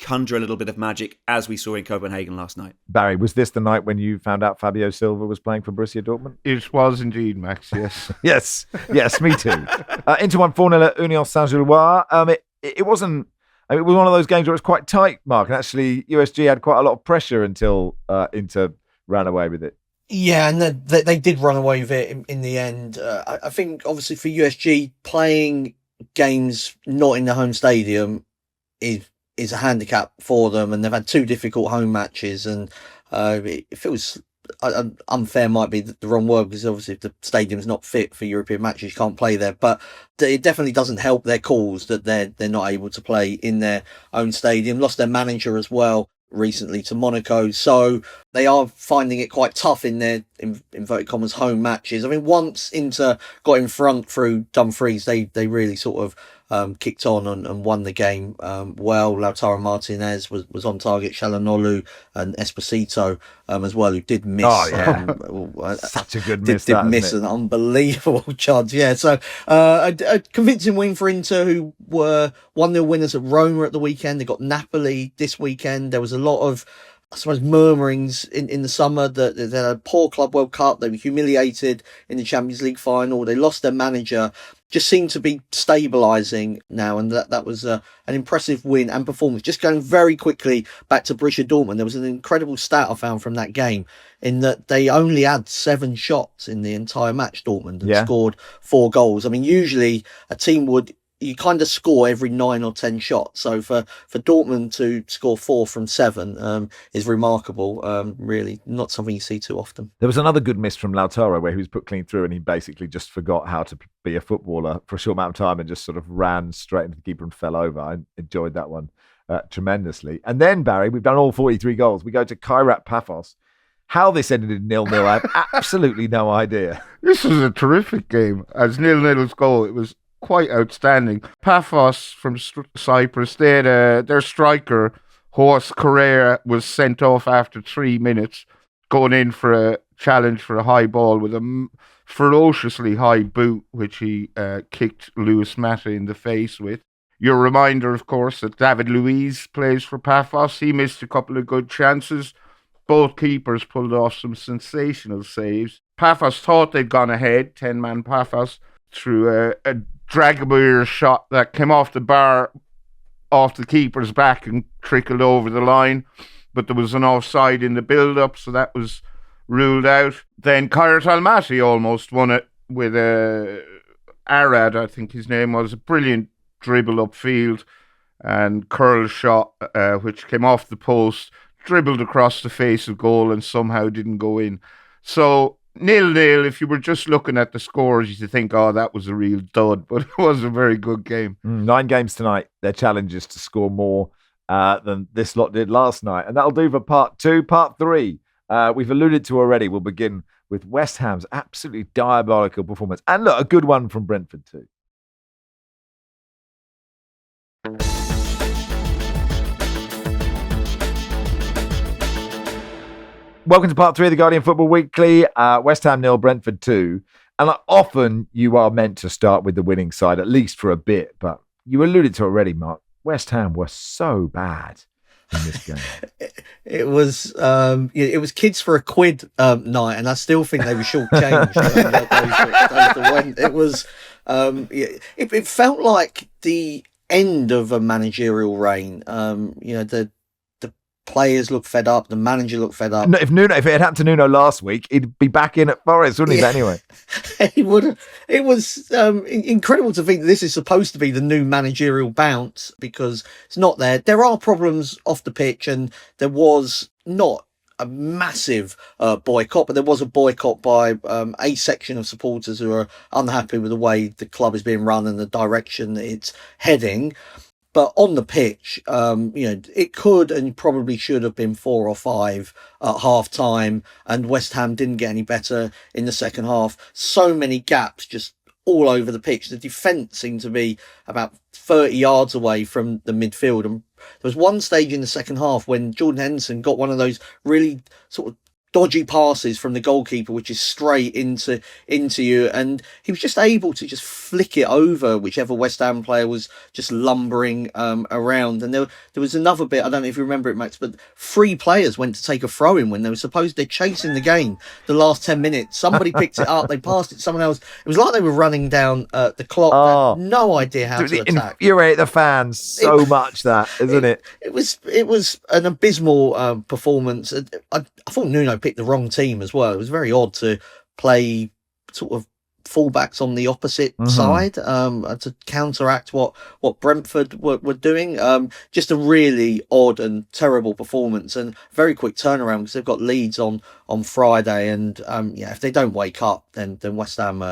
conjure a little bit of magic, as we saw in Copenhagen last night. Barry, was this the night when you found out Fabio Silva was playing for Borussia Dortmund? It was indeed, Max, yes. yes, me too. Inter won 4-0 at Union Saint-Gilloise. It wasn't, it was one of those games where it was quite tight, Mark, and actually USG had quite a lot of pressure until Inter ran away with it. Yeah, and they did run away with it in the end. I think, obviously, for USG, playing games not in the home stadium is a handicap for them, and they've had two difficult home matches, and it feels unfair might be the wrong word, because obviously if the stadium's not fit for European matches, you can't play there. But it definitely doesn't help their cause that they're not able to play in their own stadium. Lost their manager as well recently to Monaco, so they are finding it quite tough in their inverted commas home matches. I mean, once Inter got in front through Dumfries, they really sort of kicked on and won the game well. Lautaro Martinez was on target, Çalhanoğlu and Esposito as well, who did miss. Oh, yeah. Such a good miss. Did miss an unbelievable chance. Yeah, so a convincing win for Inter, who were 1-0 winners at Roma at the weekend. They got Napoli this weekend. There was a lot of, I suppose, murmurings in the summer that they had a poor Club World Cup. They were humiliated in the Champions League final. They lost their manager. Just seemed to be stabilising now, and that was an impressive win and performance. Just going very quickly back to Borussia Dortmund, there was an incredible stat I found from that game, in that they only had 7 shots in the entire match, Dortmund, and scored 4 goals. I mean, usually a team would, you kind of score every 9 or 10 shots. So for Dortmund to score 4 from 7 is remarkable. Really not something you see too often. There was another good miss from Lautaro where he was put clean through and he basically just forgot how to be a footballer for a short amount of time and just sort of ran straight into the keeper and fell over. I enjoyed that one tremendously. And then, Barry, we've done all 43 goals. We go to Kairat Paphos. How this ended in 0-0, I have absolutely no idea. This was a terrific game. As 0-0's goal, it was quite outstanding. Paphos from Cyprus, they had their striker, Horst Correa, was sent off after 3 minutes, going in for a challenge for a high ball with a ferociously high boot, which he kicked Luis Mata in the face with. Your reminder, of course, that David Luiz plays for Paphos. He missed a couple of good chances. Both keepers pulled off some sensational saves. Paphos thought they'd gone ahead, 10-man Paphos, through a Dragomir shot that came off the bar, off the keeper's back and trickled over the line. But there was an offside in the build-up, so that was ruled out. Then Kairat Almaty almost won it with Arad, I think his name was, a brilliant dribble upfield and curl shot, which came off the post, dribbled across the face of goal and somehow didn't go in. So 0-0, if you were just looking at the scores, you'd think, oh, that was a real dud, but it was a very good game. 9 games tonight. Their challenge is to score more than this lot did last night. And that'll do for part 2. Part 3, we've alluded to already. We'll begin with West Ham's absolutely diabolical performance. And look, a good one from Brentford too. Welcome to part 3 of the Guardian Football Weekly. West Ham 0, Brentford 2. And often you are meant to start with the winning side, at least for a bit. But you alluded to already, Mark. West Ham were so bad in this game. It was kids for a quid night, and I still think they were shortchanged. It was it felt like the end of a managerial reign. The players look fed up. The manager looked fed up. No, if it had happened to Nuno last week, he'd be back in at Forest, wouldn't he? But anyway, he would. It was incredible to think that this is supposed to be the new managerial bounce, because it's not there. There are problems off the pitch, and there was not a massive boycott, but there was a boycott by a section of supporters who are unhappy with the way the club is being run and the direction that it's heading. But on the pitch, it could and probably should have been 4 or 5 at half time, and West Ham didn't get any better in the second half. So many gaps just all over the pitch. The defence seemed to be about 30 yards away from the midfield. And there was one stage in the second half when Jordan Henderson got one of those really sort of dodgy passes from the goalkeeper, which is straight into you, and he was just able to just flick it over whichever West Ham player was just lumbering around. And there was another bit, I don't know if you remember it, Max, but 3 players went to take a throw in when they were supposed they're chasing the game the last 10 minutes. Somebody picked it up, they passed it, someone else. It was like they were running down the clock. They had no idea how to attack. Infuriate the fans so much, that isn't it? It was an abysmal performance. I thought Nuno picked the wrong team as well. It was very odd to play sort of fullbacks on the opposite side to counteract what Brentford were doing. Just a really odd and terrible performance, and very quick turnaround because they've got Leeds on Friday, and if they don't wake up, then West Ham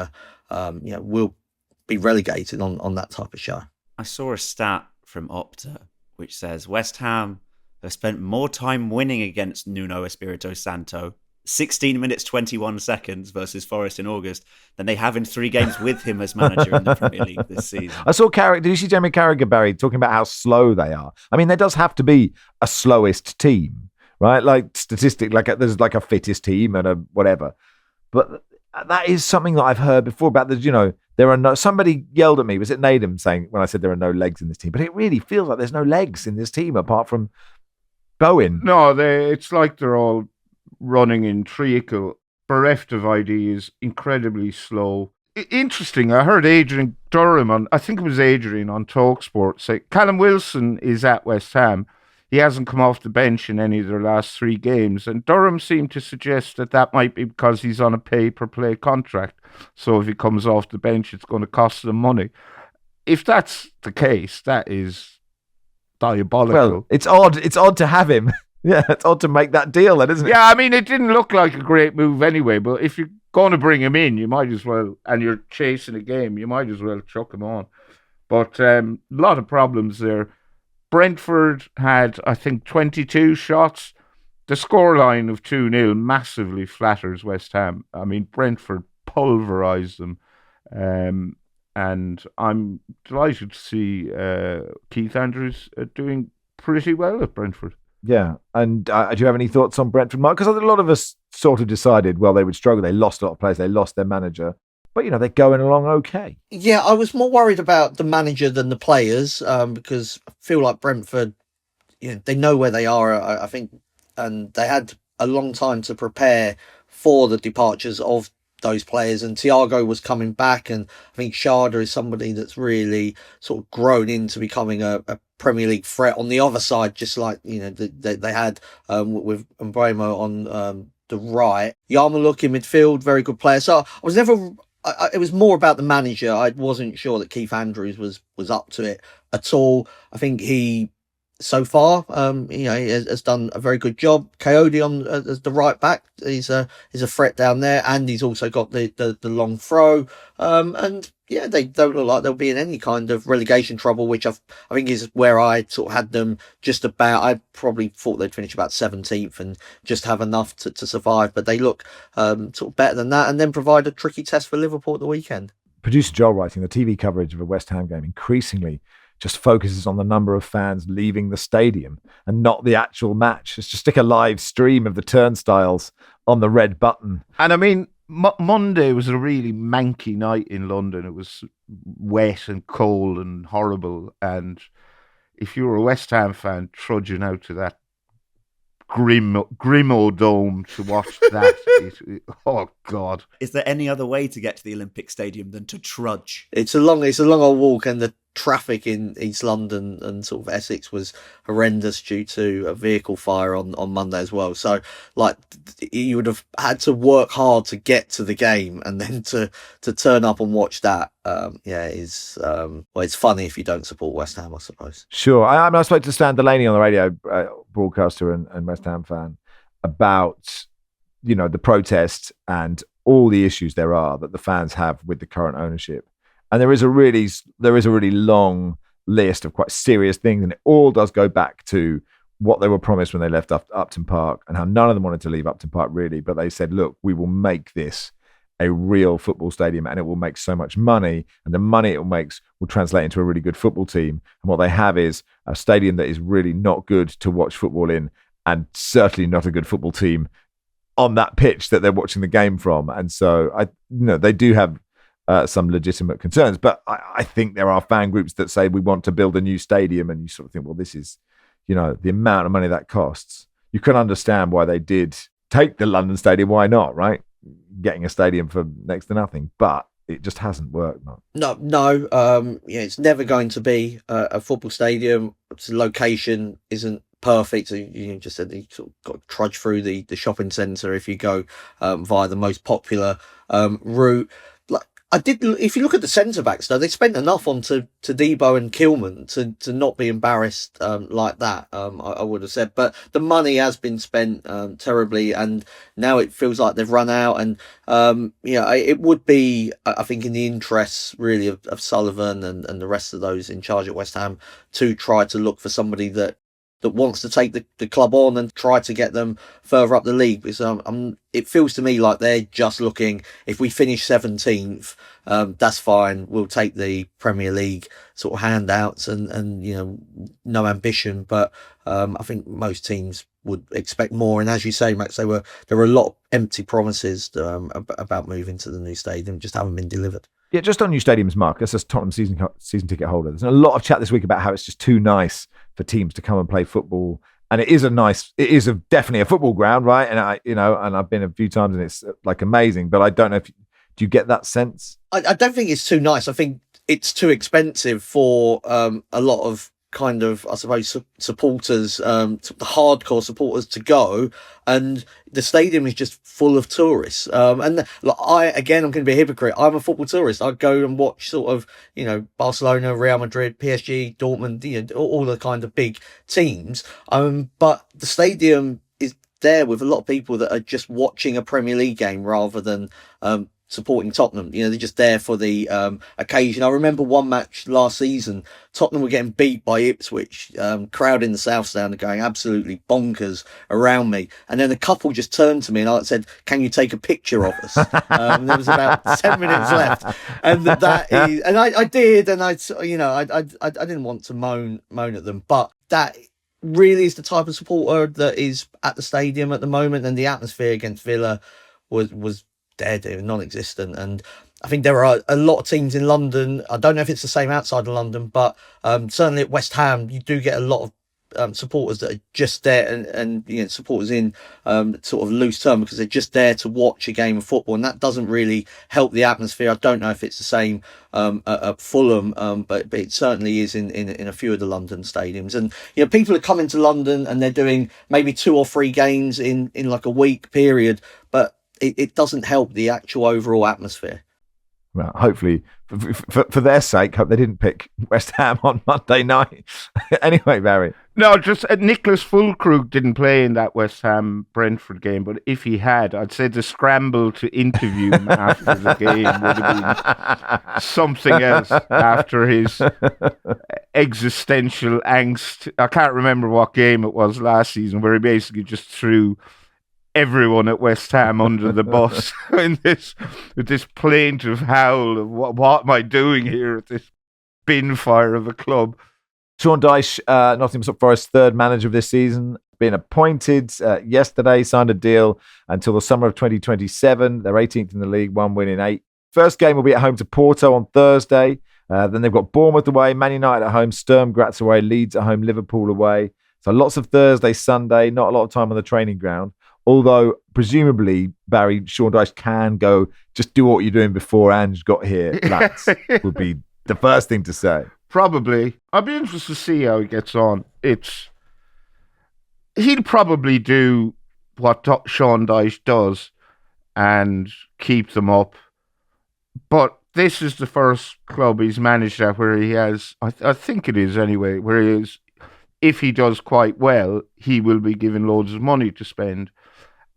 will be relegated on that type of show. I saw a stat from Opta which says West Ham have spent more time winning against Nuno Espirito Santo, 16 minutes 21 seconds versus Forest in August, than they have in 3 games with him as manager in the Premier League this season. I saw did you see Jamie Carragher, Barry, talking about how slow they are? I mean, there does have to be a slowest team, right? Like statistic, there's like a fittest team and a whatever. But that is something that I've heard before about there are no, somebody yelled at me, was it Nadem, saying when I said there are no legs in this team, but it really feels like there's no legs in this team apart from Bowen. No, it's like they're all running in treacle. Bereft of ID is incredibly slow. Interesting, I heard Adrian Durham I think it was Adrian on TalkSport say Callum Wilson is at West Ham. He hasn't come off the bench in any of their last 3 games, and Durham seemed to suggest that might be because he's on a pay-per-play contract. So if he comes off the bench, it's going to cost them money. If that's the case, that is diabolical. Well, it's odd. It's odd to have him. Yeah, it's odd to make that deal, then, isn't it? Yeah, I mean, it didn't look like a great move anyway, but if you're going to bring him in, you might as well, and you're chasing a game, you might as well chuck him on. But a lot of problems there. Brentford had, I think, 22 shots. The scoreline of 2-0 massively flatters West Ham. I mean, Brentford pulverised them. And I'm delighted to see Keith Andrews doing pretty well at Brentford. Yeah. And do you have any thoughts on Brentford, Mark? Because a lot of us sort of decided, well, they would struggle. They lost a lot of players. They lost their manager. But, they're going along okay. Yeah, I was more worried about the manager than the players because I feel like Brentford, they know where they are, I think, and they had a long time to prepare for the departures of those players. And Thiago was coming back, and I think Sharda is somebody that's really sort of grown into becoming a Premier League threat on the other side, just like, they had with Mbremo on the right. Yarmouk in midfield, very good player. So I was never... it was more about the manager. I wasn't sure that Keith Andrews was up to it at all. I think he, so far, he has done a very good job. Coyote as the right back, he's a threat down there, and he's also got the long throw. And yeah, they don't look like they'll be in any kind of relegation trouble, which I think is where I sort of had them just about. I probably thought they'd finish about 17th and just have enough to survive, but they look sort of better than that, and then provide a tricky test for Liverpool at the weekend. Producer Joel writing, the TV coverage of a West Ham game increasingly just focuses on the number of fans leaving the stadium and not the actual match. It's just stick a live stream of the turnstiles on the red button. And I mean, Monday was a really manky night in London. It was wet and cold and horrible. And if you were a West Ham fan trudging out to that Grimo Dome to watch that, oh God! Is there any other way to get to the Olympic Stadium than to trudge? It's a long old walk, and the traffic in East London and sort of Essex was horrendous due to a vehicle fire on Monday as well. So, like, you would have had to work hard to get to the game, and then to turn up and watch that. It's funny if you don't support West Ham, I suppose. Sure. I spoke to Stan Delaney on the radio, broadcaster and West Ham fan, about the protest and all the issues there are that the fans have with the current ownership. And there is a really long list of quite serious things, and it all does go back to what they were promised when they left Upton Park, and how none of them wanted to leave Upton Park really, but they said, look, we will make this a real football stadium, and it will make so much money, and the money it makes will translate into a really good football team. And what they have is a stadium that is really not good to watch football in, and certainly not a good football team on that pitch that they're watching the game from. And so they do have some legitimate concerns, but I think there are fan groups that say we want to build a new stadium, and you sort of think, well, this is, the amount of money that costs. You can understand why they did take the London Stadium. Why not, right? Getting a stadium for next to nothing, but it just hasn't worked, Mark. No. It's never going to be a football stadium. Its location isn't perfect. So you just said you sort of got to trudge through the shopping centre if you go via the most popular route. Like, I did. If you look at the centre backs, though, they spent enough on to Debo and Kilman to not be embarrassed like that. I would have said, but the money has been spent terribly, and now it feels like they've run out. And it would be, I think, in the interests really of Sullivan and the rest of those in charge at West Ham to try to look for somebody that wants to take the club on and try to get them further up the league. Because it feels to me like they're just looking, if we finish 17th, that's fine. We'll take the Premier League sort of handouts and no ambition. But I think most teams would expect more. And as you say, Max, there were a lot of empty promises about moving to the new stadium, just haven't been delivered. Yeah, just on new stadiums, Mark, as a Tottenham season ticket holder, there's a lot of chat this week about how it's just too nice for teams to come and play football, and it is definitely a football ground, right? And I've been a few times, and it's like amazing. But I don't know do you get that sense? I don't think it's too nice. I think it's too expensive for a lot of kind of, I suppose, supporters, the hardcore supporters to go, and the stadium is just full of tourists. And I'm going to be a hypocrite. I'm a football tourist. I go and watch sort of, Barcelona, Real Madrid, PSG, Dortmund, all the kind of big teams. But the stadium is there with a lot of people that are just watching a Premier League game rather than supporting Tottenham. They're just there for the occasion. I remember one match last season, Tottenham were getting beat by Ipswich, crowd in the South Stand are going absolutely bonkers around me, and then a couple just turned to me and I said, "Can you take a picture of us?" There was about 10 minutes left, and I did, and I didn't want to moan at them, but that really is the type of supporter that is at the stadium at the moment. And the atmosphere against Villa was dead, non-existent. And I think there are a lot of teams in London. I don't know if it's the same outside of London, but certainly at West Ham, you do get a lot of supporters that are just there, and supporters in sort of loose term, because they're just there to watch a game of football, and that doesn't really help the atmosphere. I don't know if it's the same at Fulham, but it certainly is in a few of the London stadiums. And people are coming to London and they're doing maybe 2 or 3 games in like a week period, but it doesn't help the actual overall atmosphere. Well, hopefully, for their sake, hope they didn't pick West Ham on Monday night. Anyway, Barry. No, just Nicholas Fulkrug didn't play in that West Ham Brentford game, but if he had, I'd say the scramble to interview him after the game would have been something else after his existential angst. I can't remember what game it was last season, where he basically just threw everyone at West Ham under the bus with this plaintive howl of what am I doing here at this bin fire of a club. Sean Dyche, Nottingham Forest third manager of this season, been appointed yesterday, signed a deal until the summer of 2027. They're 18th in the league, 1 win in 8. First game will be at home to Porto on Thursday. Then they've got Bournemouth away, Man United at home, Sturm Graz away, Leeds at home, Liverpool away. So lots of Thursday, Sunday, not a lot of time on the training ground. Although, presumably, Barry, Sean Dyche can go, just do what you're doing before Ange got here, lads, would be the first thing to say. Probably. I'll be interested to see how he gets on. He'll probably do what Sean Dyche does and keep them up. But this is the first club he's managed at where he has, I think it is anyway, where he is, if he does quite well, he will be given loads of money to spend.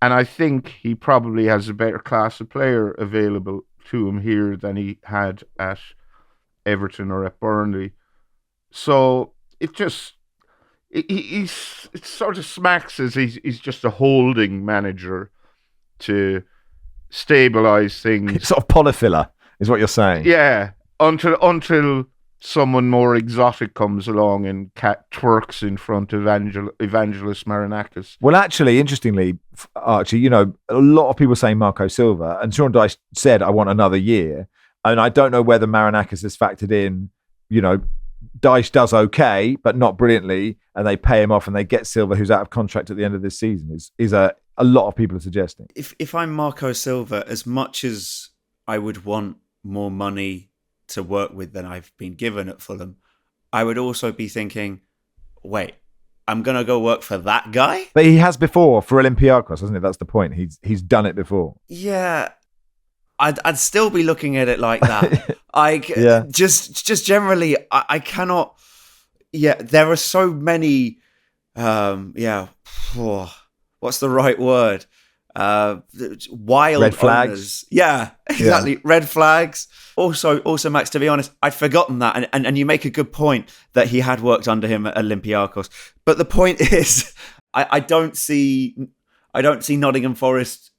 And I think he probably has a better class of player available to him here than he had at Everton or at Burnley. So it sort of smacks as he's just a holding manager to stabilise things. It's sort of polyfiller, is what you're saying. Yeah, until someone more exotic comes along and twerks in front of Evangelos Marinakis. Well, actually, interestingly, Archie, a lot of people saying Marco Silva, and Sean Dyche said, I want another year. And I don't know whether Marinakis is factored in. Dyche does okay, but not brilliantly, and they pay him off and they get Silva, who's out of contract at the end of this season, is a lot of people are suggesting. If I'm Marco Silva, as much as I would want more money to work with than I've been given at Fulham, I would also be thinking, wait, I'm going to go work for that guy? But he has before for Olympiacos, hasn't he? That's the point. He's done it before. Yeah. I'd still be looking at it like that. Just generally, I cannot. Yeah, there are so many. What's the right word? Wild red flags. owners. Yeah, exactly. Yeah. Red flags. Also, Max, to be honest, I'd forgotten that. And you make a good point that he had worked under him at Olympiacos. But the point is, I don't see Nottingham Forest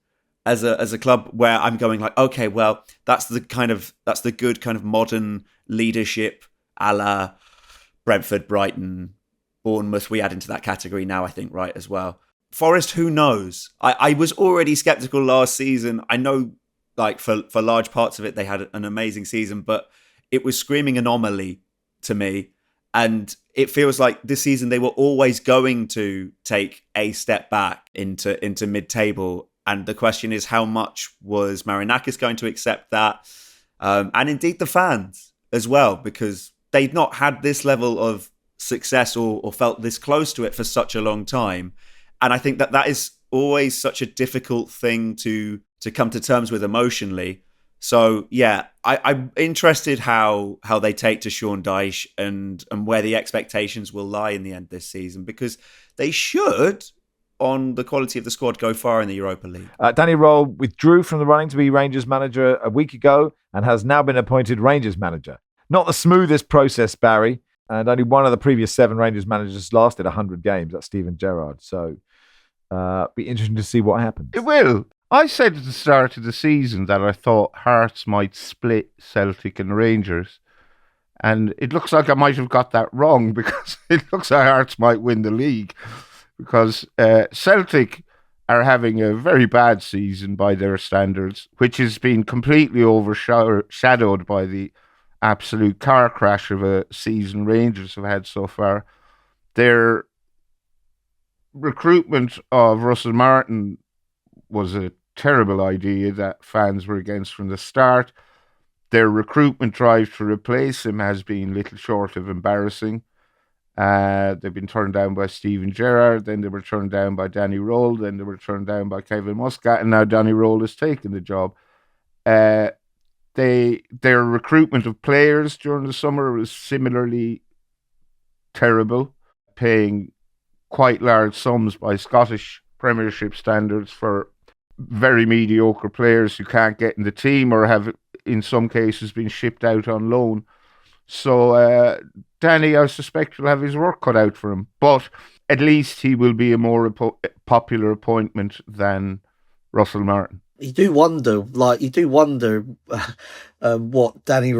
as a club where I'm going like, okay, well, that's the good kind of modern leadership a la Brentford, Brighton, Bournemouth. We add into that category now, I think, right, as well. Forest, who knows? I was already sceptical last season. I know, like, for large parts of it, they had an amazing season, but it was screaming anomaly to me. And it feels like this season they were always going to take a step back into mid-table. And the question is, how much was Marinakis going to accept that? And indeed the fans as well, because they'd not had this level of success or felt this close to it for such a long time. And I think that is always such a difficult thing to come to terms with emotionally. So, yeah, I'm interested how they take to Sean Dyche and where the expectations will lie in the end this season, because they should, on the quality of the squad, go far in the Europa League. Danny Roll withdrew from the running to be Rangers manager a week ago and has now been appointed Rangers manager. Not the smoothest process, Barry, and only one of the previous 7 Rangers managers lasted 100 games. That's Steven Gerrard. So, be interesting to see what happens. It will. I said at the start of the season that I thought Hearts might split Celtic and Rangers, and it looks like I might have got that wrong, because it looks like Hearts might win the league, because Celtic are having a very bad season by their standards, which has been completely overshadowed by the absolute car crash of a season Rangers have had so far. Their recruitment of Russell Martin was a terrible idea that fans were against from the start. Their recruitment drive to replace him has been little short of embarrassing. They've been turned down by Steven Gerrard, then they were turned down by Danny Roll, then they were turned down by Kevin Muscat, and now Danny Roll has taken the job. Their recruitment of players during the summer was similarly terrible, paying quite large sums by Scottish Premiership standards for very mediocre players who can't get in the team or have, in some cases, been shipped out on loan. So Danny, I suspect, will have his work cut out for him. But at least he will be a more popular appointment than Russell Martin. You do wonder what Danny...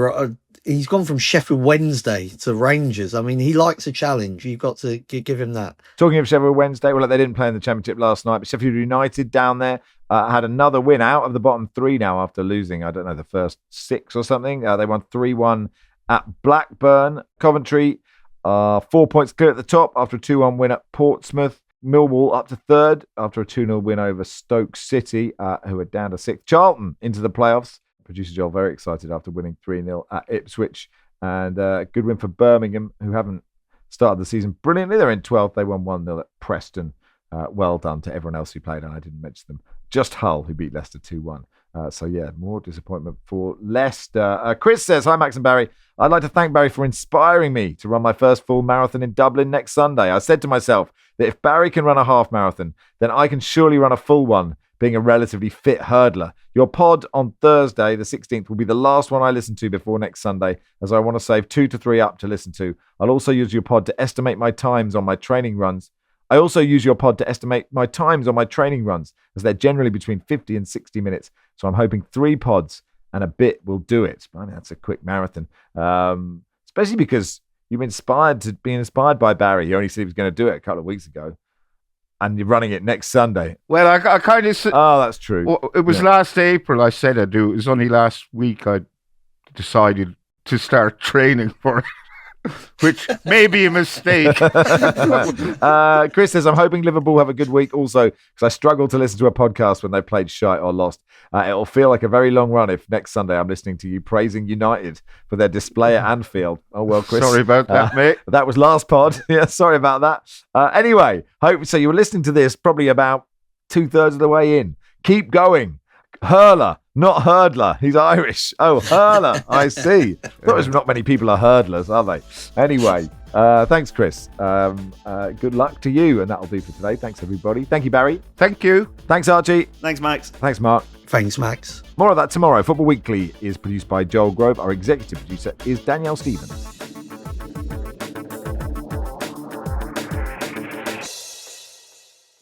He's gone from Sheffield Wednesday to Rangers. I mean, he likes a challenge. You've got to give him that. Talking of Sheffield Wednesday, well, they didn't play in the Championship last night, but Sheffield United down there had another win out of the bottom 3 now after losing, I don't know, the first 6 or something. They won 3-1 at Blackburn. Coventry, 4 points clear at the top after a 2-1 win at Portsmouth. Millwall up to 3rd after a 2-0 win over Stoke City, who are down to 6th. Charlton into the playoffs. Producer Joel very excited after winning 3-0 at Ipswich. And a good win for Birmingham, who haven't started the season brilliantly. They're in 12th. They won 1-0 at Preston. Well done to everyone else who played, and I didn't mention them. Just Hull, who beat Leicester 2-1. So, yeah, more disappointment for Leicester. Chris says, hi, Max and Barry. I'd like to thank Barry for inspiring me to run my first full marathon in Dublin next Sunday. I said to myself that if Barry can run a half marathon, then I can surely run a full one, being a relatively fit hurdler. Your pod on Thursday, the 16th, will be the last one I listen to before next Sunday, as I want to save 2 to 3 up to listen to. I'll also use your pod to estimate my times on my training runs. As they're generally between 50 and 60 minutes. So I'm hoping 3 pods and a bit will do it. I mean, that's a quick marathon. Especially because you've been inspired by Barry. He only said he was going to do it a couple of weeks ago. And you're running it next Sunday. Well, I kind of... Oh, that's true. Well, it was last April I said I'd do it. It was only last week I decided to start training for it. Which may be a mistake. Chris says, I'm hoping Liverpool have a good week also, because I struggle to listen to a podcast when they played shite or lost. It'll feel like a very long run if next Sunday I'm listening to you praising United for their display at Anfield. Oh, well, Chris. Sorry about that, mate. That was last pod. Yeah, sorry about that. Anyway, hope so. You were listening to this probably about 2/3 of the way in. Keep going. Hurler, not hurdler. He's Irish. Oh, hurler. I see. Thought not many people are hurdlers, are they? Anyway, thanks, Chris. Good luck to you, and that'll do for today. Thanks, everybody. Thank you, Barry. Thank you. Thanks, Archie. Thanks, Max. Thanks, Mark. Thanks, Max. More of that tomorrow. Football Weekly is produced by Joel Grove. Our executive producer is Danielle Stevens.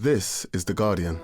This is The Guardian.